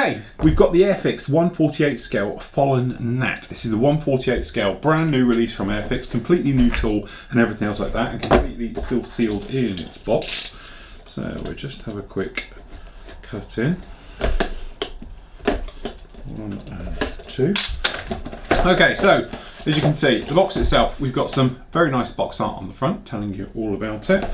Okay, we've got the Airfix 1/48 scale Fallen Gnat. This is the 1/48 scale, brand new release from Airfix, completely new tool and everything else like that, and completely still sealed in its box. So we'll just have a quick cut in. 1 and 2. Okay, so as you can see, the box itself, we've got some very nice box art on the front telling you all about it.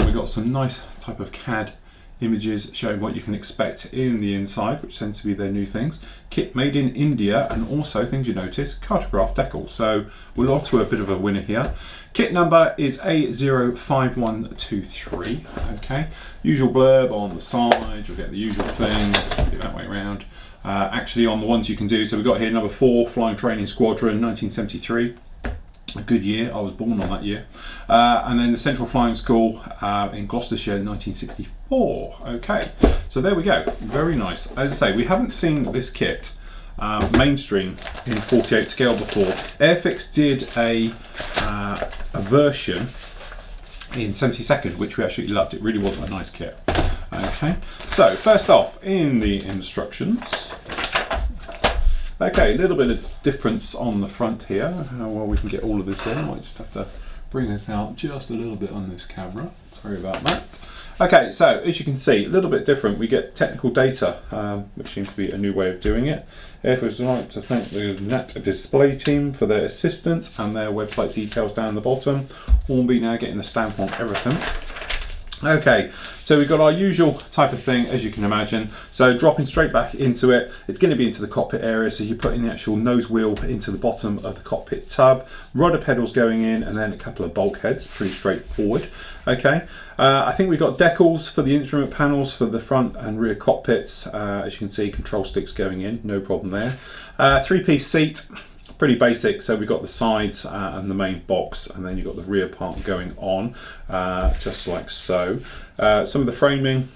We've got some nice type of CAD images showing what you can expect in the inside, which tends to be their new things. Kit made in India, and also things you notice, cartograph decals. So we're off to a bit of a winner here. Kit number is A05123. Okay, usual blurb on the side, you'll get the usual thing, do it that way around. Actually on the ones you can do, so we've got here number 4, Flying Training Squadron, 1973. A good year, I was born on that year. And then the Central Flying School in Gloucestershire, 1964. Okay, so there we go, very nice. As I say, we haven't seen this kit mainstream in 48 scale before. Airfix did a version in 72nd, which we actually loved. It really was a nice kit. Okay, so first off, in the instructions, okay, a little bit of difference on the front here. How well we can get all of this in. I might just have to bring this out just a little bit on this camera. Sorry about that. Okay, so as you can see, a little bit different. We get technical data, which seems to be a new way of doing it. Airfix would like to thank the Gnat display team for their assistance and their website details down the bottom. We'll be now getting the stamp on everything. Okay, so we've got our usual type of thing, as you can imagine. So dropping straight back into it, it's going to be into the cockpit area, so you're putting the actual nose wheel into the bottom of the cockpit tub, rudder pedals going in, and then a couple of bulkheads, pretty straightforward. Okay, I think we've got decals for the instrument panels for the front and rear cockpits. As you can see, control sticks going in, no problem there. 3-piece seat. Pretty basic, so we've got the sides and the main box, and then you've got the rear part going on, just like so. Some of the framing,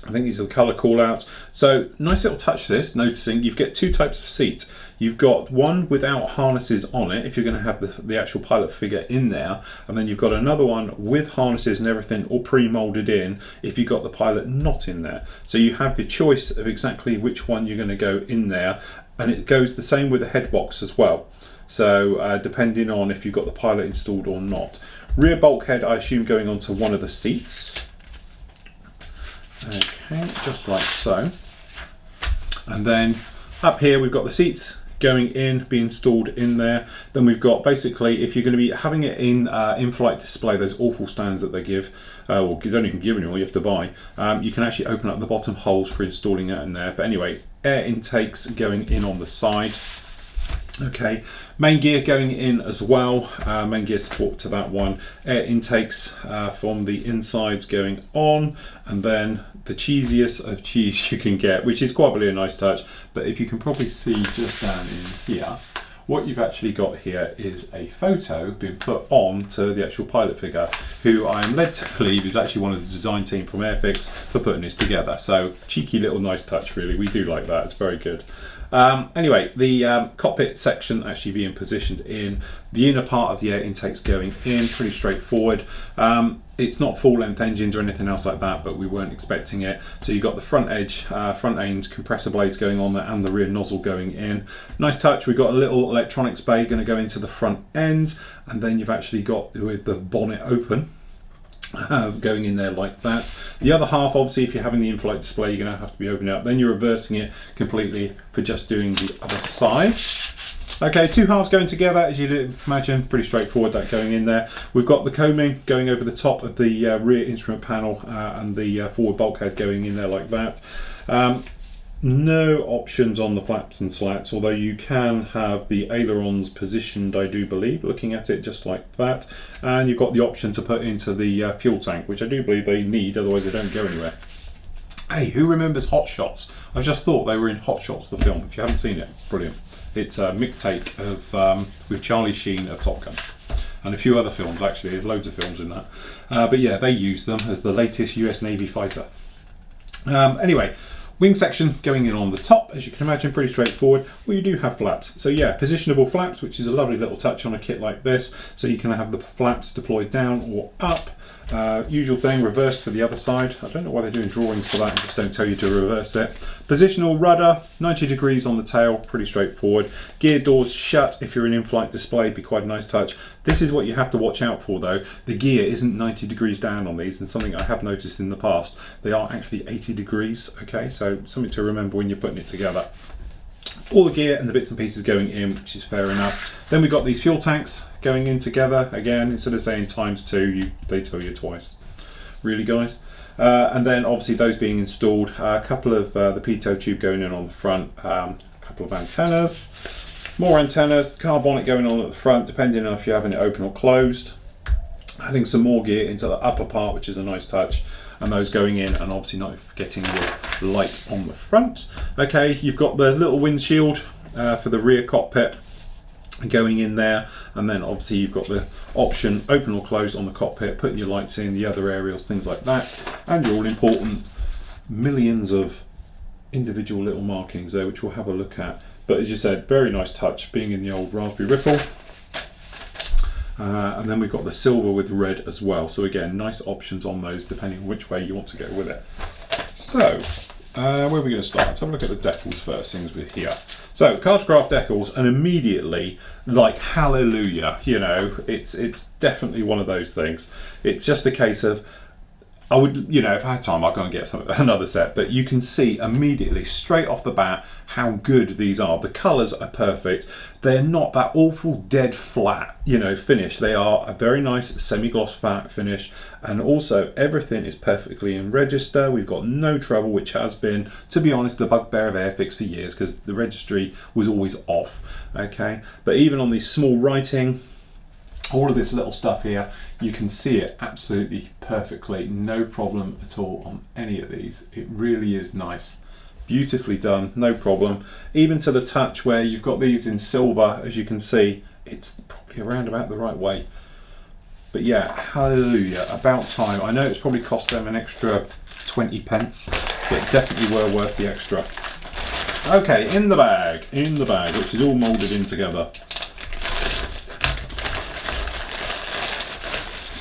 I think these are the colour call-outs. So nice little touch this, noticing you get 2 types of seat. You've got one without harnesses on it, if you're going to have the actual pilot figure in there, and then you've got another one with harnesses and everything all pre-moulded in if you've got the pilot not in there. So you have your choice of exactly which one you're going to go in there. And it goes the same with the head box as well. So depending on if you've got the pilot installed or not. Rear bulkhead, I assume, going onto one of the seats. Okay, just like so. And then up here we've got the seats going in, be installed in there. Then we've got basically, if you're going to be having it in in-flight display, those awful stands that they give, or you don't even give anymore, you have to buy. You can actually open up the bottom holes for installing it in there. But anyway, air intakes going in on the side. Okay, main gear going in as well, main gear support to that one. Air intakes from the insides going on, and then the cheesiest of cheese you can get, which is quite really a nice touch. But if you can probably see just down in here, what you've actually got here is a photo being put on to the actual pilot figure, who I am led to believe is actually one of the design team from Airfix for putting this together. So cheeky little nice touch, really. We do like that, it's very good. Anyway, the cockpit section actually being positioned in, the inner part of the air intakes going in, pretty straightforward. It's not full length engines or anything else like that, but we weren't expecting it. So you've got the front edge, front end compressor blades going on there, and the rear nozzle going in. Nice touch. We've got a little electronics bay going to go into the front end, and then you've actually got with the bonnet open. Going in there like that. The other half, obviously, if you're having the in-flight display, you're going to have to be opening up. Then you're reversing it completely for just doing the other side. Okay, 2 halves going together, as you'd imagine, pretty straightforward, that going in there. We've got the coaming going over the top of the rear instrument panel and the forward bulkhead going in there like that. No options on the flaps and slats, although you can have the ailerons positioned, I do believe, looking at it just like that. And you've got the option to put into the fuel tank, which I do believe they need, otherwise they don't go anywhere. Hey, who remembers Hot Shots? I just thought they were in Hot Shots, the film. If you haven't seen it, brilliant. It's a mixtape of with Charlie Sheen of Top Gun. And a few other films, actually. There's loads of films in that. But yeah, they use them as the latest US Navy fighter. Anyway, wing section going in on the top, as you can imagine, pretty straightforward. Well, you do have flaps. So yeah, positionable flaps, which is a lovely little touch on a kit like this. So you can have the flaps deployed down or up. Usual thing, reverse to the other side. I don't know why they're doing drawings for that and just don't tell you to reverse it. Positional rudder, 90 degrees on the tail, pretty straightforward. Gear doors shut if you're in in-flight display, be quite a nice touch. This is what you have to watch out for though. The gear isn't 90 degrees down on these, and something I have noticed in the past, they are actually 80 degrees, okay? So something to remember when you're putting it together. All the gear and the bits and pieces going in, which is fair enough. Then we've got these fuel tanks going in together. Again, instead of saying ×2, they tell you twice. Really, guys? And then obviously those being installed, a couple of the pitot tube going in on the front, a couple of antennas, more antennas, carbonic going on at the front, depending on if you're having it open or closed. Adding some more gear into the upper part, which is a nice touch, and those going in, and obviously not forgetting the light on the front. Okay, you've got the little windshield for the rear cockpit going in there, and then obviously you've got the option open or closed on the cockpit, putting your lights in, the other aerials, things like that, and your all important millions of individual little markings there, which we'll have a look at. But as you said, very nice touch, being in the old Raspberry Ripple. And then we've got the silver with red as well. So again, nice options on those depending on which way you want to go with it. So, where are we going to start? Let's have a look at the decals first, things with here. So, cartograph decals, and immediately, like, hallelujah, you know, it's definitely one of those things. It's just a case of, I would, you know, if I had time, I'd go and get another set, but you can see immediately, straight off the bat, how good these are. The colours are perfect. They're not that awful dead flat, you know, finish. They are a very nice semi-gloss flat finish, and also everything is perfectly in register. We've got no trouble, which has been, to be honest, the bugbear of Airfix for years, because the registry was always off, okay? But even on these small writing, all of this little stuff here, you can see it absolutely perfectly, no problem at all on any of these. It really is nice, beautifully done, no problem. Even to the touch where you've got these in silver, as you can see, it's probably around about the right way. But yeah, hallelujah, about time. I know it's probably cost them an extra 20 pence, but definitely were worth the extra. Okay, in the bag, which is all moulded in together.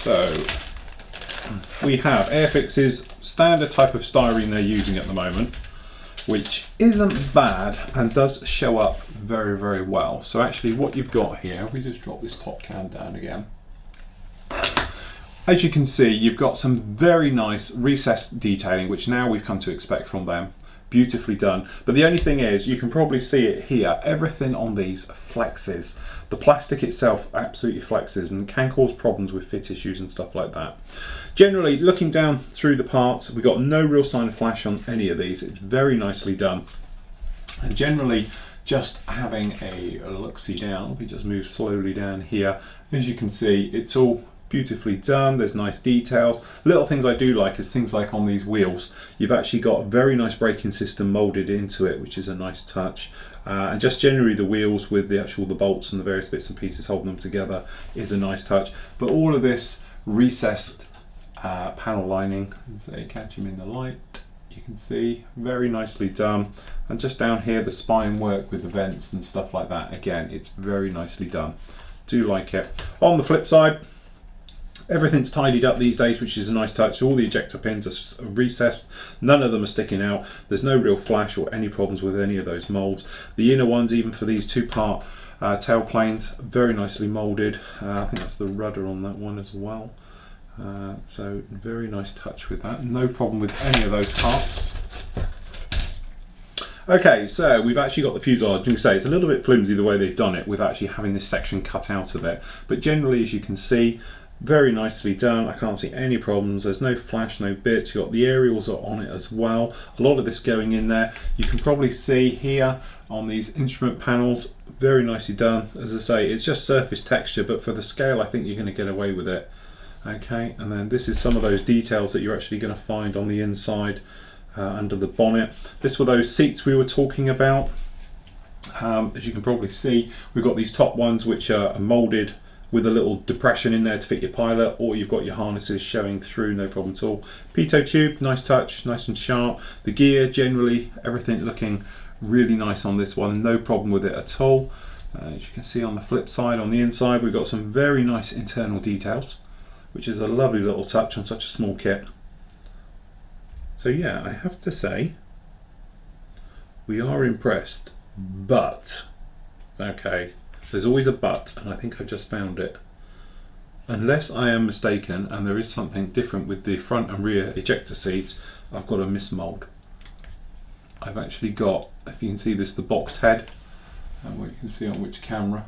So we have Airfix's standard type of styrene they're using at the moment, which isn't bad and does show up very, very well. So actually what you've got here, if we just drop this top can down again, as you can see, you've got some very nice recessed detailing, which now we've come to expect from them. Beautifully done. But the only thing is, you can probably see it here, everything on these flexes. The plastic itself absolutely flexes and can cause problems with fit issues and stuff like that. Generally, looking down through the parts, we've got no real sign of flash on any of these. It's very nicely done. And generally, just having a look-see down, if we just move slowly down here, as you can see, it's all beautifully done. There's nice details. Little things I do like is things like on these wheels, you've actually got a very nice braking system molded into it, which is a nice touch. And just generally the wheels with the bolts and the various bits and pieces holding them together is a nice touch. But all of this recessed panel lining, so you catch them in the light, you can see very nicely done. And just down here, the spine work with the vents and stuff like that, again, it's very nicely done. Do like it. On the flip side, everything's tidied up these days, which is a nice touch. All the ejector pins are recessed, none of them are sticking out. There's no real flash or any problems with any of those molds. The inner ones, even for these two-part tail planes, very nicely molded. I think that's the rudder on that one as well. So very nice touch with that. No problem with any of those parts. Okay, so we've actually got the fuselage. You can say it's a little bit flimsy the way they've done it with actually having this section cut out of it. But generally, as you can see, very nicely done. I can't see any problems. There's no flash, no bits. You've got the aerials are on it as well. A lot of this going in there. You can probably see here on these instrument panels, very nicely done. As I say, it's just surface texture, but for the scale, I think you're going to get away with it. Okay, and then this is some of those details that you're actually going to find on the inside under the bonnet. This were those seats we were talking about. As you can probably see, we've got these top ones which are molded with a little depression in there to fit your pilot, or you've got your harnesses showing through, no problem at all. Pitot tube, nice touch, nice and sharp. The gear, generally, everything looking really nice on this one, no problem with it at all. As you can see on the flip side, on the inside, we've got some very nice internal details, which is a lovely little touch on such a small kit. So yeah, I have to say, We are impressed, but, okay, there's always a but, and I think I've just found it. Unless I am mistaken and there is something different with the front and rear ejector seats, I've got a mismold. I've actually got, if you can see this, the box head, and you can see on which camera,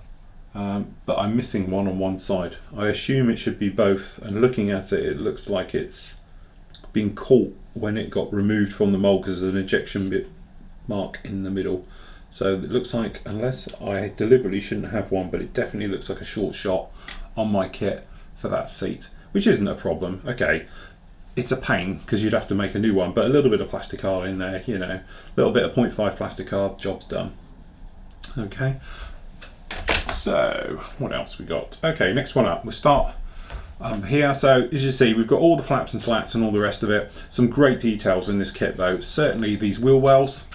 but I'm missing one on one side. I assume it should be both, and looking at it, it looks like it's been caught when it got removed from the mold because there's an ejection bit mark in the middle. So it looks like, unless I deliberately shouldn't have one, but it definitely looks like a short shot on my kit for that seat, which isn't a problem. Okay, it's a pain because you'd have to make a new one, but a little bit of plastic card in there, you know, a little bit of 0.5 plastic card, job's done. Okay, so what else we got? Okay, next one up, we'll start here. So as you see, we've got all the flaps and slats and all the rest of it. Some great details in this kit though. Certainly these wheel wells,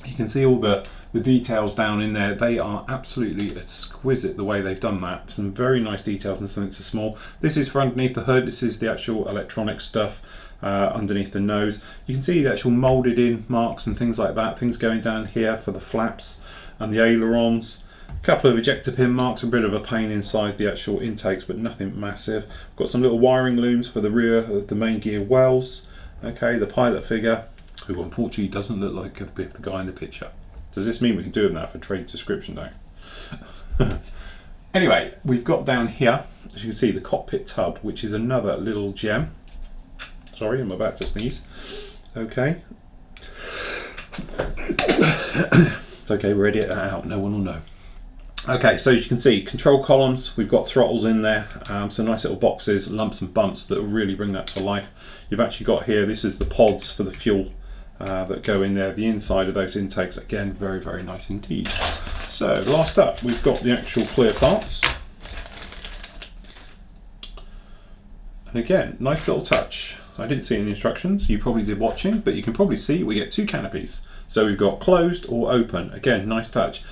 you can see all the details down in there. They are absolutely exquisite the way they've done that. Some very nice details and something so small. This is for underneath the hood. This is the actual electronic stuff underneath the nose. You can see the actual molded in marks and things like that. Things going down here for the flaps and the ailerons. A couple of ejector pin marks, a bit of a pain inside the actual intakes, but nothing massive. Got some little wiring looms for the rear of the main gear wells. Okay, the pilot figure, who unfortunately doesn't look like the guy in the picture. Does this mean we can do that for trade description though? Anyway, we've got down here, as you can see, the cockpit tub, which is another little gem. Sorry, I'm about to sneeze. Okay. It's okay, we'll edit that out, no one will know. Okay, so as you can see, control columns, we've got throttles in there, some nice little boxes, lumps and bumps that will really bring that to life. You've actually got here, this is the pods for the fuel that go in there, the inside of those intakes, again, very, very nice indeed. So last up, we've got the actual clear parts. And again, nice little touch. I didn't see any instructions, you probably did watching, but you can probably see we get two canopies. So we've got closed or open, again, nice touch.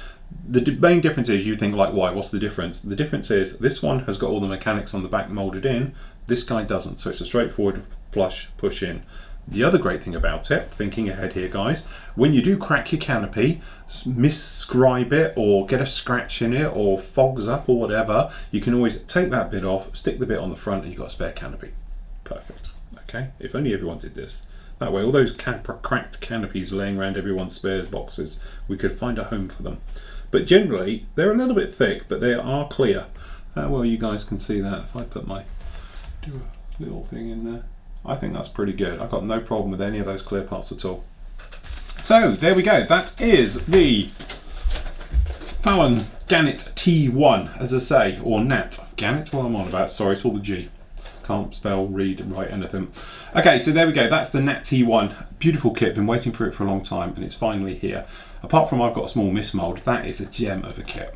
The main difference is, you think like, why, what's the difference? The difference is this one has got all the mechanics on the back molded in, this guy doesn't, so it's a straightforward flush push in. The other great thing about it, thinking ahead here guys, when you do crack your canopy, misscribe it or get a scratch in it or fogs up or whatever, you can always take that bit off, stick the bit on the front, and you've got a spare canopy. Perfect. Okay, if only everyone did this. That way all those cracked canopies laying around everyone's spares boxes, we could find a home for them. But generally, they're a little bit thick, but they are clear. Well, you guys can see that if I put my do a little thing in there. I think that's pretty good. I've got no problem with any of those clear parts at all. So there we go. That is the Fallon Gnat T1, as I say, or Gnat. Gnat, what I'm on about. Sorry, it's all the G. Can't spell, read, write anything. Okay, so there we go. That's the Gnat T1. Beautiful kit. Been waiting for it for a long time, and it's finally here. Apart from I've got a small mismold, that is a gem of a kit.